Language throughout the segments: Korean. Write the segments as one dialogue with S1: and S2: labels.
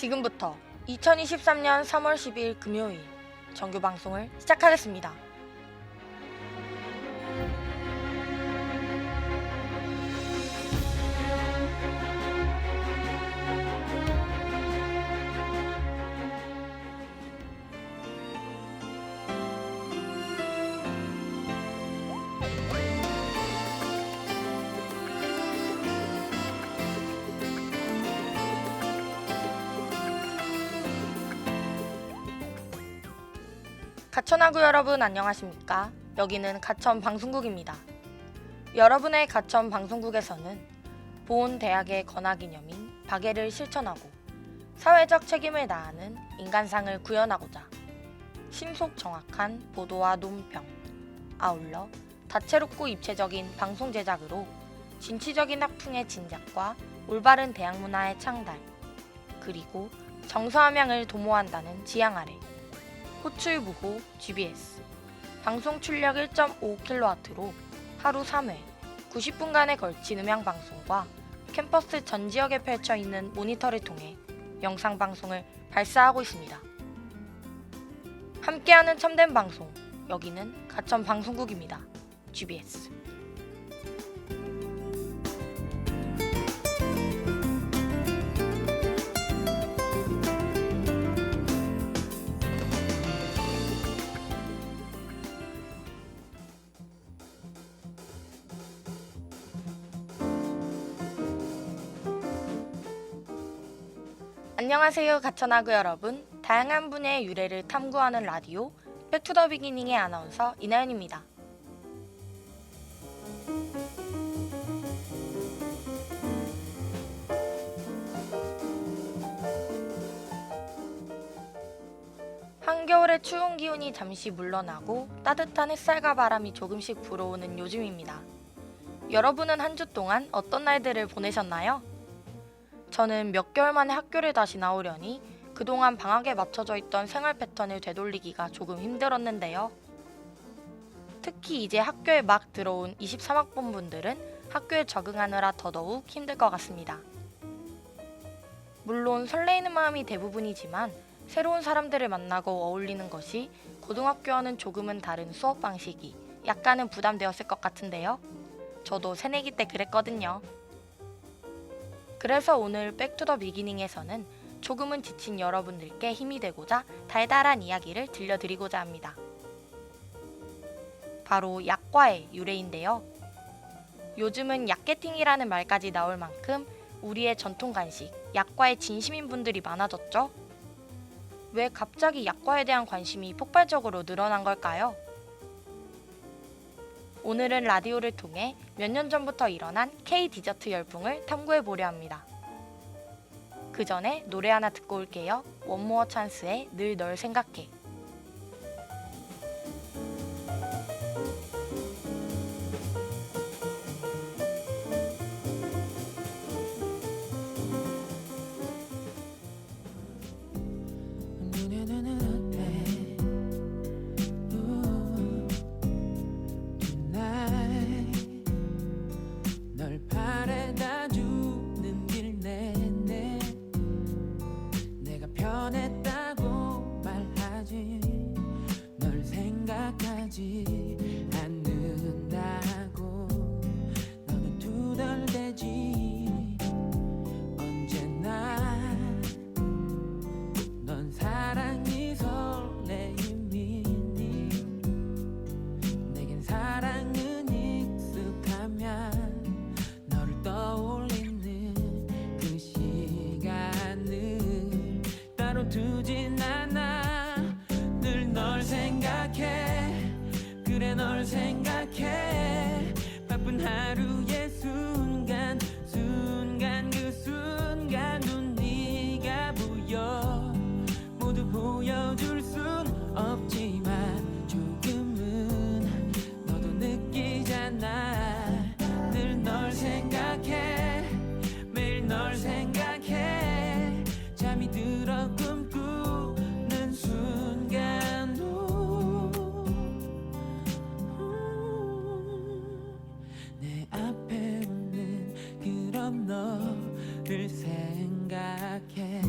S1: 지금부터 2023년 3월 10일 금요일 정규 방송을 시작하겠습니다. 가천하구 여러분 안녕하십니까? 여기는 가천 방송국입니다. 여러분의 가천 방송국에서는 보온 대학의 건화기념인 박애를 실천하고 사회적 책임을 다하는 인간상을 구현하고자 신속 정확한 보도와 논평, 아울러 다채롭고 입체적인 방송 제작으로 진취적인 학풍의 진작과 올바른 대학 문화의 창달, 그리고 정서함양을 도모한다는 지향 아래 호출부호 GBS 방송 출력 1.5kW로 하루 3회 90분간에 걸친 음향방송과 캠퍼스 전 지역에 펼쳐 있는 모니터를 통해 영상방송을 발사하고 있습니다. 함께하는 첨단 방송, 여기는 가천 방송국입니다. GBS. 안녕하세요 가천하구 여러분. 다양한 분야의 유래를 탐구하는 라디오 백투더 비기닝의 아나운서 이나연입니다. 한겨울의 추운 기운이 잠시 물러나고 따뜻한 햇살과 바람이 조금씩 불어오는 요즘입니다. 여러분은 한 주 동안 어떤 날들을 보내셨나요? 저는 몇 개월 만에 학교를 다시 나오려니 그동안 방학에 맞춰져 있던 생활 패턴을 되돌리기가 조금 힘들었는데요. 특히 이제 학교에 막 들어온 23학번 분들은 학교에 적응하느라 더더욱 힘들 것 같습니다. 물론 설레이는 마음이 대부분이지만 새로운 사람들을 만나고 어울리는 것이 고등학교와는 조금은 다른 수업 방식이 약간은 부담되었을 것 같은데요. 저도 새내기 때 그랬거든요. 그래서 오늘 백투더 비기닝에서는 조금은 지친 여러분들께 힘이 되고자 달달한 이야기를 들려드리고자 합니다. 바로 약과의 유래인데요. 요즘은 약게팅이라는 말까지 나올 만큼 우리의 전통 간식, 약과에 진심인 분들이 많아졌죠? 왜 갑자기 약과에 대한 관심이 폭발적으로 늘어난 걸까요? 오늘은 라디오를 통해 몇 년 전부터 일어난 K-디저트 열풍을 탐구해보려 합니다. 그 전에 노래 하나 듣고 올게요. 원모어 찬스의 늘 널 생각해.
S2: 변했다고 말하지 널 생각하지 않는다고 너는 투덜대지 언제나 넌 사랑이 설레임이니 내겐 사랑은 익숙하면 너를 떠올리는 그 시간을 따로 두진 않아. 늘 널 생각해, 그래 널 생각해. 바쁜 하루의 순간 순간 그 순간 눈 네가 보여. 모두 보여줄 순 없지만 조금은 너도 느끼잖아. 늘 널 생각해, 매일 널 생각해. 잠이 들어 꿈꾸는 순간도 내 앞에 없는 그런 너를 생각해.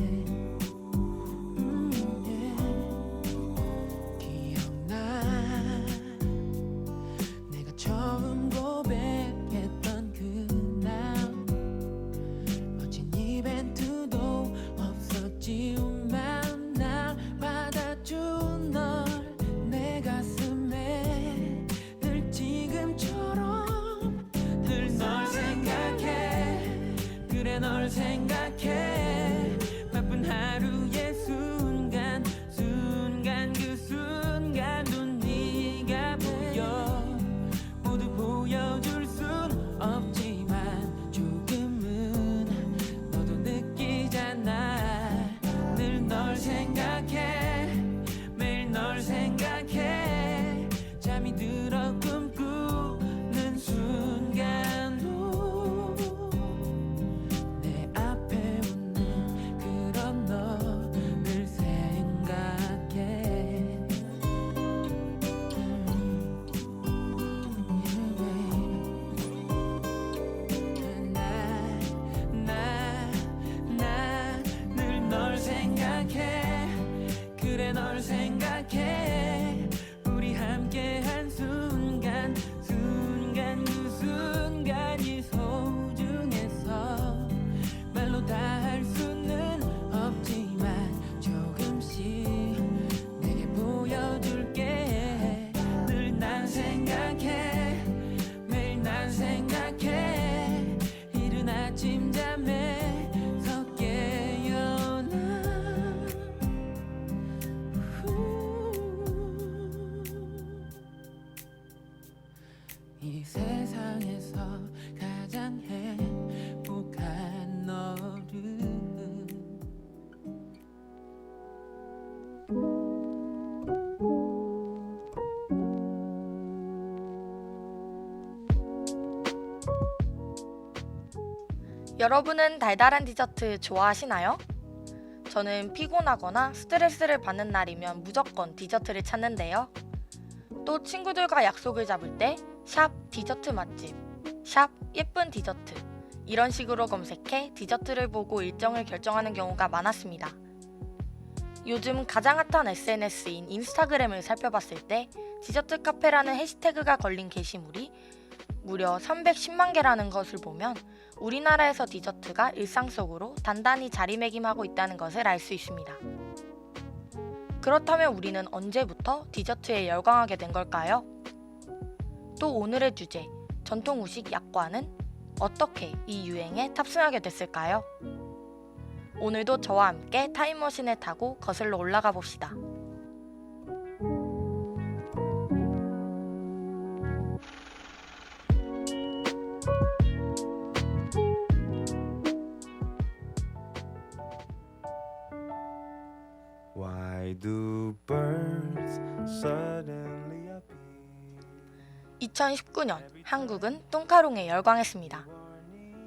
S1: 여러분은 달달한 디저트 좋아하시나요? 저는 피곤하거나 스트레스를 받는 날이면 무조건 디저트를 찾는데요. 또 친구들과 약속을 잡을 때 샵 디저트 맛집, 샵 예쁜 디저트 이런 식으로 검색해 디저트를 보고 일정을 결정하는 경우가 많았습니다. 요즘 가장 핫한 SNS인 인스타그램을 살펴봤을 때 디저트 카페라는 해시태그가 걸린 게시물이 무려 310만 개라는 것을 보면 우리나라에서 디저트가 일상 속으로 단단히 자리매김하고 있다는 것을 알 수 있습니다. 그렇다면 우리는 언제부터 디저트에 열광하게 된 걸까요? 또 오늘의 주제, 전통 후식 약과는 어떻게 이 유행에 탑승하게 됐을까요? 오늘도 저와 함께 타임머신을 타고 거슬러 올라가 봅시다.
S3: Why do birds suddenly appear?
S1: 2019년 한국은 뚱카롱에 열광했습니다.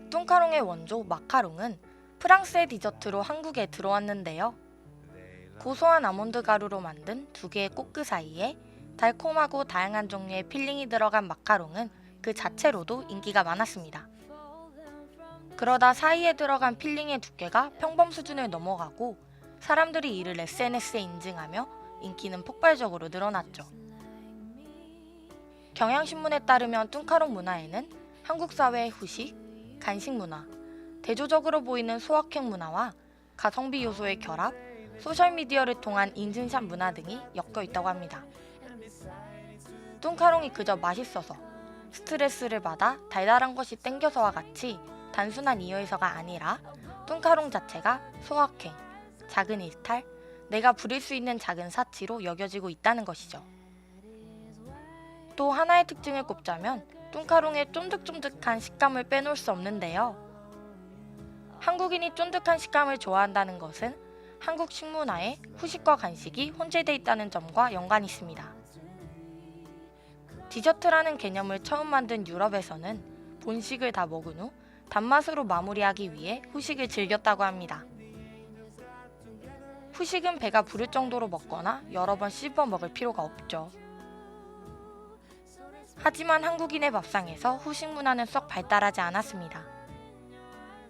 S1: 뚱카롱의 원조 마카롱은 프랑스의 디저트로 한국에 들어왔는데요. 고소한 아몬드 가루로 만든 두 개의 꽃그 사이에 달콤하고 다양한 종류의 필링이 들어간 마카롱은 그 자체로도 인기가 많았습니다. 그러다 사이에 들어간 필링의 두께가 평범 수준을 넘어가고 사람들이 이를 SNS에 인증하며 인기는 폭발적으로 늘어났죠. 경향신문에 따르면 뚱카롱 문화에는 한국 사회의 후식, 간식 문화, 대조적으로 보이는 소확행 문화와 가성비 요소의 결합, 소셜미디어를 통한 인증샷 문화 등이 엮여 있다고 합니다. 뚱카롱이 그저 맛있어서, 스트레스를 받아 달달한 것이 땡겨서와 같이 단순한 이유에서가 아니라 뚱카롱 자체가 소확행, 작은 일탈, 내가 부릴 수 있는 작은 사치로 여겨지고 있다는 것이죠. 또 하나의 특징을 꼽자면 뚱카롱의 쫀득쫀득한 식감을 빼놓을 수 없는데요. 한국인이 쫀득한 식감을 좋아한다는 것은 한국 식문화에 후식과 간식이 혼재되어 있다는 점과 연관이 있습니다. 디저트라는 개념을 처음 만든 유럽에서는 본식을 다 먹은 후 단맛으로 마무리하기 위해 후식을 즐겼다고 합니다. 후식은 배가 부를 정도로 먹거나 여러 번 씹어 먹을 필요가 없죠. 하지만 한국인의 밥상에서 후식 문화는 썩 발달하지 않았습니다.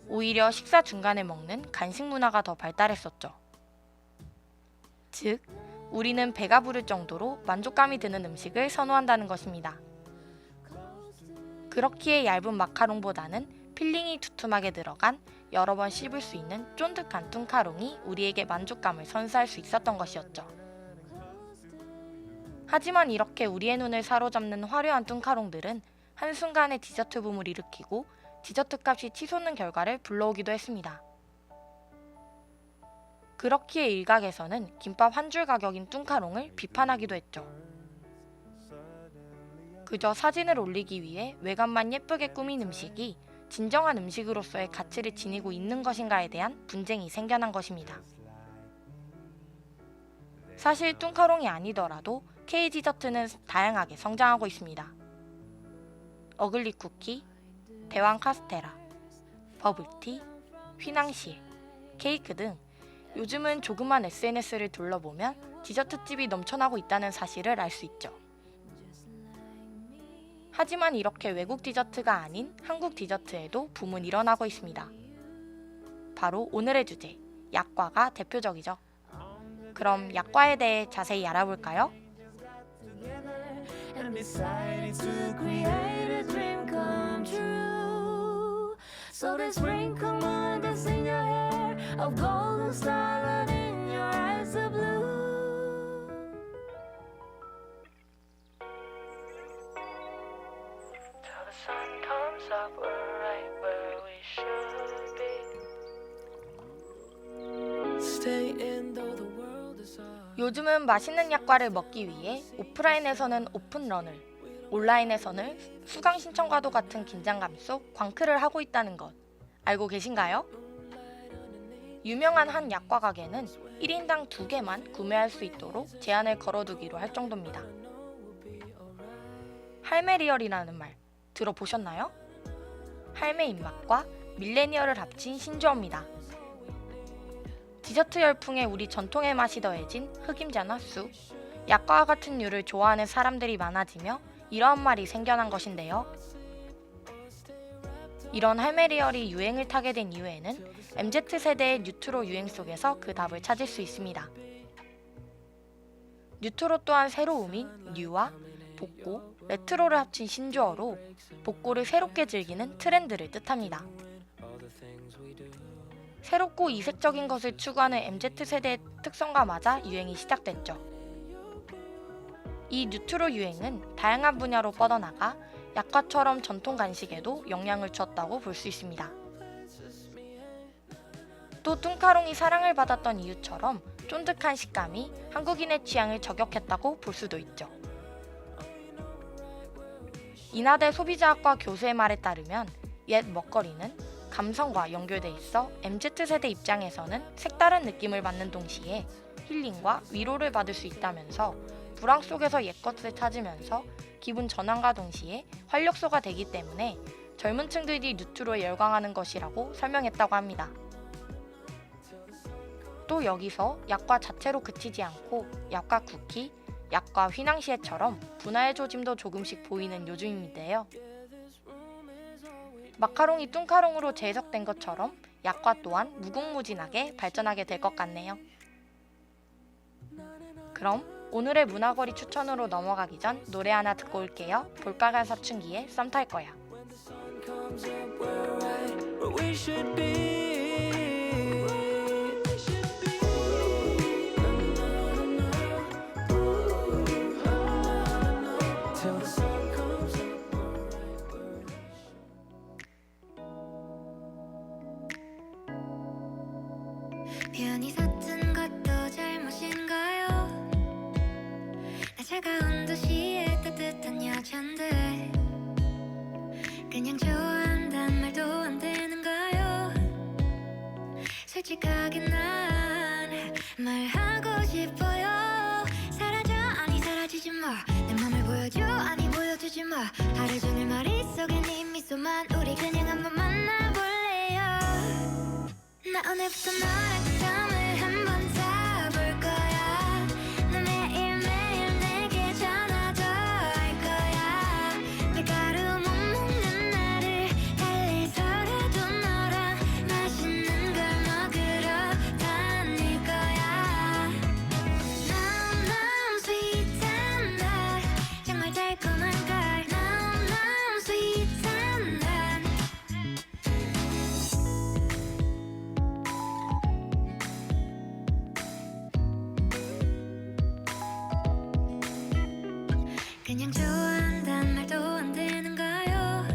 S1: 오히려 식사 중간에 먹는 간식 문화가 더 발달했었죠. 즉, 우리는 배가 부를 정도로 만족감이 드는 음식을 선호한다는 것입니다. 그렇기에 얇은 마카롱보다는 필링이 두툼하게 들어간 여러 번 씹을 수 있는 쫀득한 뚱카롱이 우리에게 만족감을 선사할 수 있었던 것이었죠. 하지만 이렇게 우리의 눈을 사로잡는 화려한 뚱카롱들은 한순간에 디저트 붐을 일으키고 디저트 값이 치솟는 결과를 불러오기도 했습니다. 그렇기에 일각에서는 김밥 한 줄 가격인 뚱카롱을 비판하기도 했죠. 그저 사진을 올리기 위해 외관만 예쁘게 꾸민 음식이 진정한 음식으로서의 가치를 지니고 있는 것인가에 대한 분쟁이 생겨난 것입니다. 사실 뚱카롱이 아니더라도 K-디저트는 다양하게 성장하고 있습니다. 어글리 쿠키, 대왕 카스테라, 버블티, 휘낭시에, 케이크 등 요즘은 조그만 SNS를 둘러보면 디저트집이 넘쳐나고 있다는 사실을 알 수 있죠. 하지만 이렇게 외국 디저트가 아닌 한국 디저트에도 붐은 일어나고 있습니다. 바로 오늘의 주제, 약과가 대표적이죠. 그럼 약과에 대해 자세히 알아볼까요?
S2: And decided to create a dream come true. So then sprinkle on this in your hair of golden starlight in your eyes of blue. Till the sun comes up, we're right where we should be. Stay in though the world is hard.
S1: 요즘은 맛있는 약과를 먹기 위해 오프라인에서는 오픈런을, 온라인에서는 수강 신청과도 같은 긴장감 속 광크를 하고 있다는 것 알고 계신가요? 유명한 한 약과 가게는 1인당 2개만 구매할 수 있도록 제한을 걸어두기로 할 정도입니다. 할매 리얼이라는 말 들어보셨나요? 할매 입맛과 밀레니얼을 합친 신조어입니다. 디저트 열풍에 우리 전통의 맛이 더해진 흑임자나 쑥, 약과와 같은 류를 좋아하는 사람들이 많아지며 이러한 말이 생겨난 것인데요. 이런 할매 리얼이 유행을 타게 된 이유에는 MZ세대의 뉴트로 유행 속에서 그 답을 찾을 수 있습니다. 뉴트로 또한 새로움인 뉴와 복고, 레트로를 합친 신조어로 복고를 새롭게 즐기는 트렌드를 뜻합니다. 새롭고 이색적인 것을 추구하는 MZ세대의 특성과 맞아 유행이 시작됐죠. 이 뉴트로 유행은 다양한 분야로 뻗어나가 약과처럼 전통 간식에도 영향을 주었다고 볼 수 있습니다. 또 뚱카롱이 사랑을 받았던 이유처럼 쫀득한 식감이 한국인의 취향을 저격했다고 볼 수도 있죠. 인하대 소비자학과 교수의 말에 따르면 옛 먹거리는 감성과 연결돼 있어 MZ세대 입장에서는 색다른 느낌을 받는 동시에 힐링과 위로를 받을 수 있다면서 불황 속에서 옛것을 찾으면서 기분 전환과 동시에 활력소가 되기 때문에 젊은 층들이 뉴트로에 열광하는 것이라고 설명했다고 합니다. 또 여기서 약과 자체로 그치지 않고 약과 쿠키, 약과 휘낭시에처럼 분화의 조짐도 조금씩 보이는 요즘인데요. 마카롱이 뚱카롱으로 재해석된 것처럼 약과 또한 무궁무진하게 발전하게 될 것 같네요. 그럼 오늘의 문화거리 추천으로 넘어가기 전 노래 하나 듣고 올게요. 볼빨간 사춘기의 썸 탈 거야.
S2: 편히 섰던 것도 잘못인가요? 나 차가운 도시의 따뜻한 여잔데 그냥 좋아한단 말도 안 되는가요? 솔직하게 난 말하고 싶어요. 사라져 아니 사라지지 마. 내 맘을 보여줘 아니 보여주지 마. 하루 종일 머릿속에 네 미소만. 우리 그냥 한번 만나볼래요. 나 오늘부터 너랑 썸을 한번 타볼 거야. 너 매일매일 내게 전화도 할 거야. 밀가루 못 먹는 날을 달래서라도 너랑 맛있는 걸 먹으러 다닐 거야. 너무 sweet한 날 정말 달콤한 걸. 너무 sweet한 날 그냥 좋아한단 말도 안 되는가요?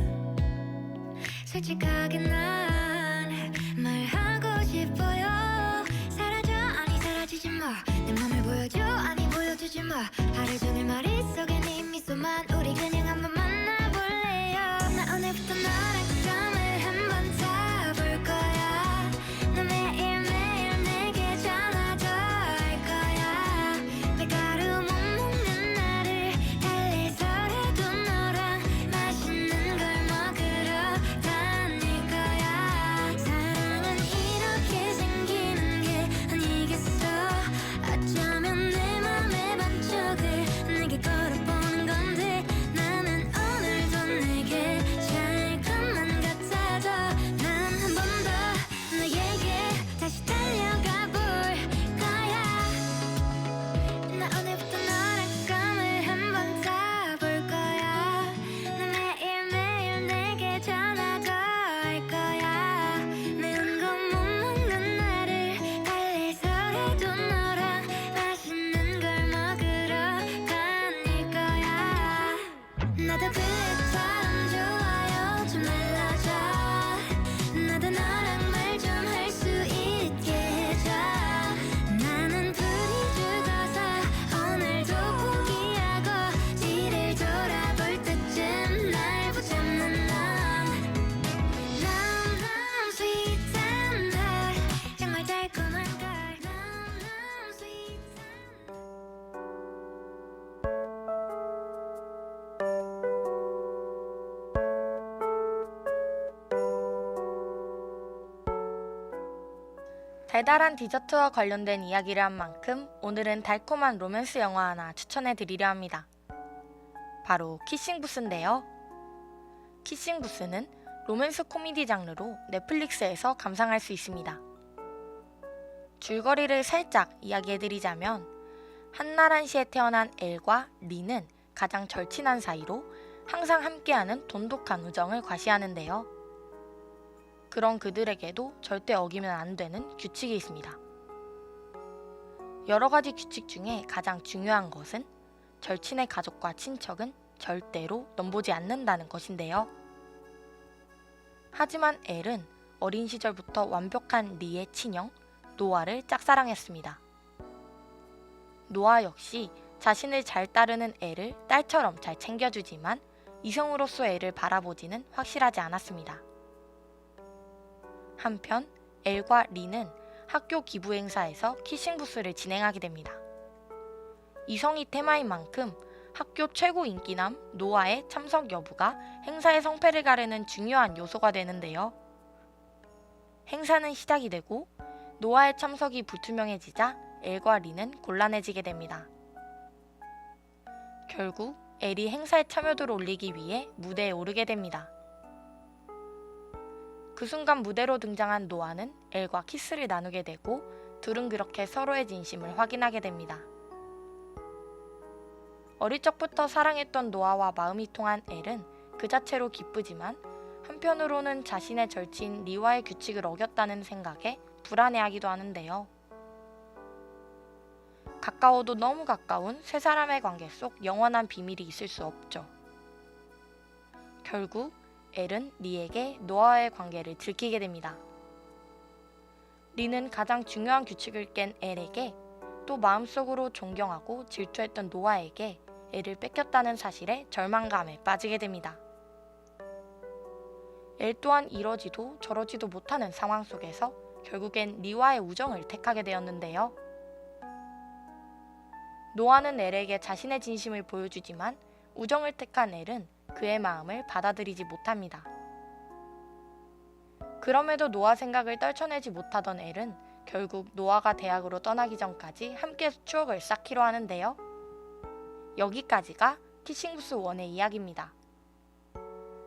S2: 솔직하게 난 말하고 싶어요. 사라져 아니 사라지지 마. 내 맘을 보여줘 아니 보여주지 마. 하루 종일 머릿속에 네 미소만. 우리 그냥 한번 만나볼래요. 나 오늘부터 너랑 썸을 한번 타볼 거야. 너 매일매일 내게 전화도 할 거야. 밀가루 못 먹는 날을 달래서라도 너랑 맛있는 걸 먹으러 다닐 거야. 사랑은 이렇게 생기는 게 아니겠어. 어쩌면 내 맘의 반쪽을 내게 걸어보는 건데
S1: 달달한 디저트와 관련된 이야기를 한 만큼 오늘은 달콤한 로맨스 영화 하나 추천해 드리려 합니다. 바로 키싱부스인데요. 키싱부스는 로맨스 코미디 장르로 넷플릭스에서 감상할 수 있습니다. 줄거리를 살짝 이야기해드리자면 한나란 시에 태어난 엘과 리는 가장 절친한 사이로 항상 함께하는 돈독한 우정을 과시하는데요. 그런 그들에게도 절대 어기면 안 되는 규칙이 있습니다. 여러 가지 규칙 중에 가장 중요한 것은 절친의 가족과 친척은 절대로 넘보지 않는다는 것인데요. 하지만 엘은 어린 시절부터 완벽한 리의 친형 노아를 짝사랑했습니다. 노아 역시 자신을 잘 따르는 엘을 딸처럼 잘 챙겨주지만 이성으로서 엘을 바라보지는 확실하지 않았습니다. 한편 엘과 리는 학교 기부 행사에서 키싱부스를 진행하게 됩니다. 이성이 테마인 만큼 학교 최고 인기남 노아의 참석 여부가 행사의 성패를 가르는 중요한 요소가 되는데요. 행사는 시작이 되고 노아의 참석이 불투명해지자 엘과 리는 곤란해지게 됩니다. 결국 엘이 행사의 참여도를 올리기 위해 무대에 오르게 됩니다. 그 순간 무대로 등장한 노아는 엘과 키스를 나누게 되고 둘은 그렇게 서로의 진심을 확인하게 됩니다. 어릴 적부터 사랑했던 노아와 마음이 통한 엘은 그 자체로 기쁘지만 한편으로는 자신의 절친 리와의 규칙을 어겼다는 생각에 불안해하기도 하는데요. 가까워도 너무 가까운 세 사람의 관계 속 영원한 비밀이 있을 수 없죠. 결국 엘은 리에게 노아와의 관계를 들키게 됩니다. 리는 가장 중요한 규칙을 깬 엘에게 또 마음속으로 존경하고 질투했던 노아에게 엘을 뺏겼다는 사실에 절망감에 빠지게 됩니다. 엘 또한 이러지도 저러지도 못하는 상황 속에서 결국엔 리와의 우정을 택하게 되었는데요. 노아는 엘에게 자신의 진심을 보여주지만 우정을 택한 엘은 그의 마음을 받아들이지 못합니다. 그럼에도 노아 생각을 떨쳐내지 못하던 엘은 결국 노아가 대학으로 떠나기 전까지 함께 추억을 쌓기로 하는데요. 여기까지가 키싱부스 1의 이야기입니다.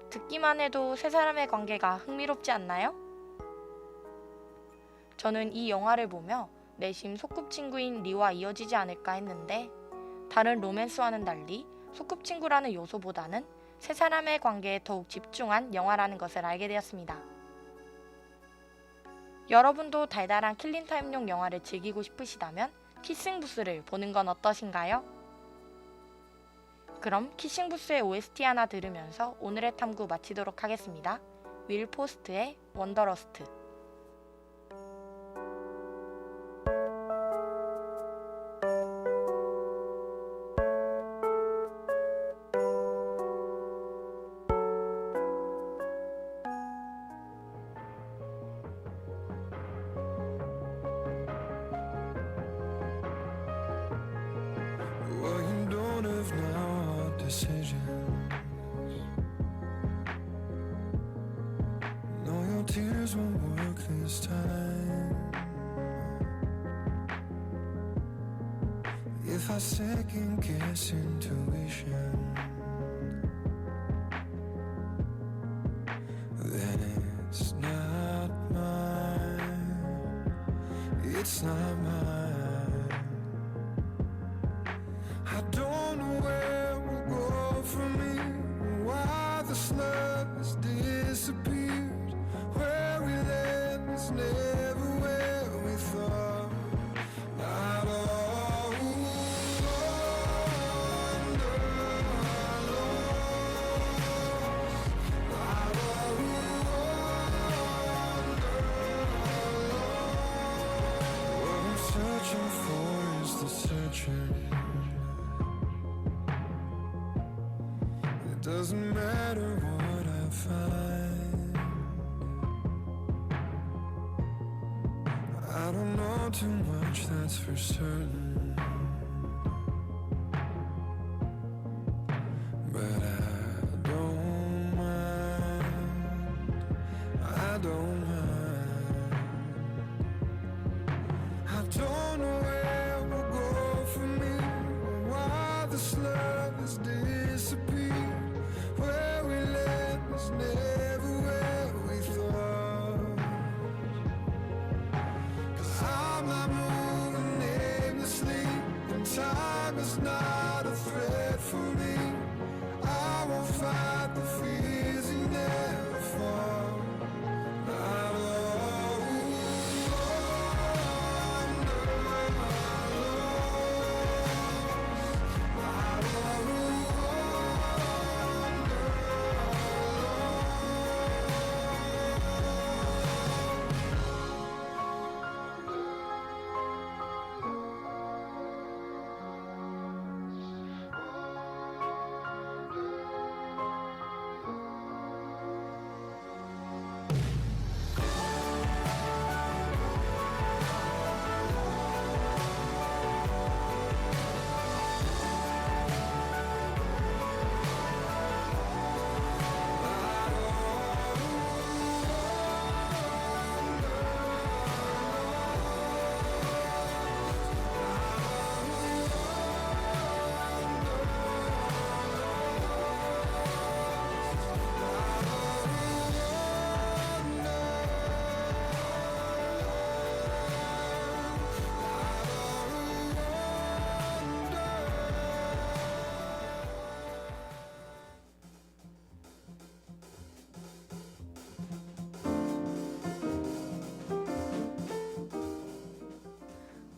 S1: 듣기만 해도 세 사람의 관계가 흥미롭지 않나요? 저는 이 영화를 보며 내심 소꿉친구인 리와 이어지지 않을까 했는데 다른 로맨스와는 달리 소꿉친구라는 요소보다는 세 사람의 관계에 더욱 집중한 영화라는 것을 알게 되었습니다. 여러분도 달달한 킬링타임용 영화를 즐기고 싶으시다면 키싱부스를 보는 건 어떠신가요? 그럼 키싱부스의 OST 하나 들으면서 오늘의 탐구 마치도록 하겠습니다. 윌 포스트의 원더러스트.
S3: Well, you don't have now decisions. No, your tears won't work this time. If I second guess intuition, then it's not mine. It's not mine. I don't know where we'll go from here, why the slug has disappeared. Where we land is never where we thought. Not all wonder lost. Not all wonder lost. What I'm searching for is the searching. It doesn't matter what I find. I don't know too much, that's for certain. But I don't mind. I don't mind. time is not a threat for me. I won't fight the fears you never fall. Not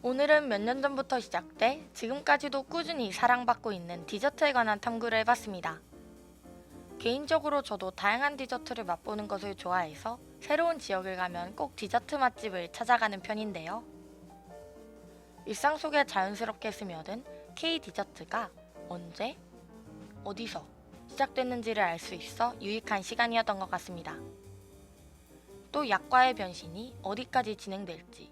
S1: 오늘은 몇 년 전부터 시작돼 지금까지도 꾸준히 사랑받고 있는 디저트에 관한 탐구를 해봤습니다. 개인적으로 저도 다양한 디저트를 맛보는 것을 좋아해서 새로운 지역을 가면 꼭 디저트 맛집을 찾아가는 편인데요. 일상 속에 자연스럽게 스며든 K 디저트가 언제, 어디서 시작됐는지를 알 수 있어 유익한 시간이었던 것 같습니다. 또 약과의 변신이 어디까지 진행될지,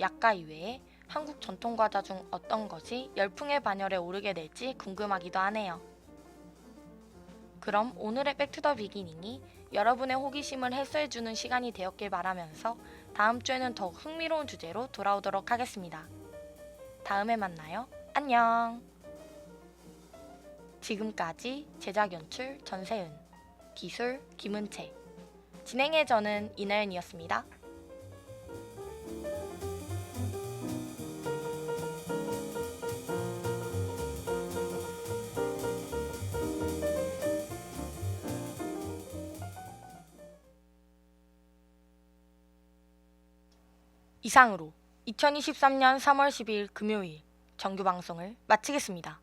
S1: 약과 이외에 한국 전통 과자 중 어떤 것이 열풍의 반열에 오르게 될지 궁금하기도 하네요. 그럼 오늘의 백투더 비기닝이 여러분의 호기심을 해소해주는 시간이 되었길 바라면서 다음 주에는 더욱 흥미로운 주제로 돌아오도록 하겠습니다. 다음에 만나요. 안녕. 지금까지 제작 연출 전세은, 기술 김은채, 진행의 저는 이나연이었습니다. 이상으로 2023년 3월 12일 금요일 정규 방송을 마치겠습니다.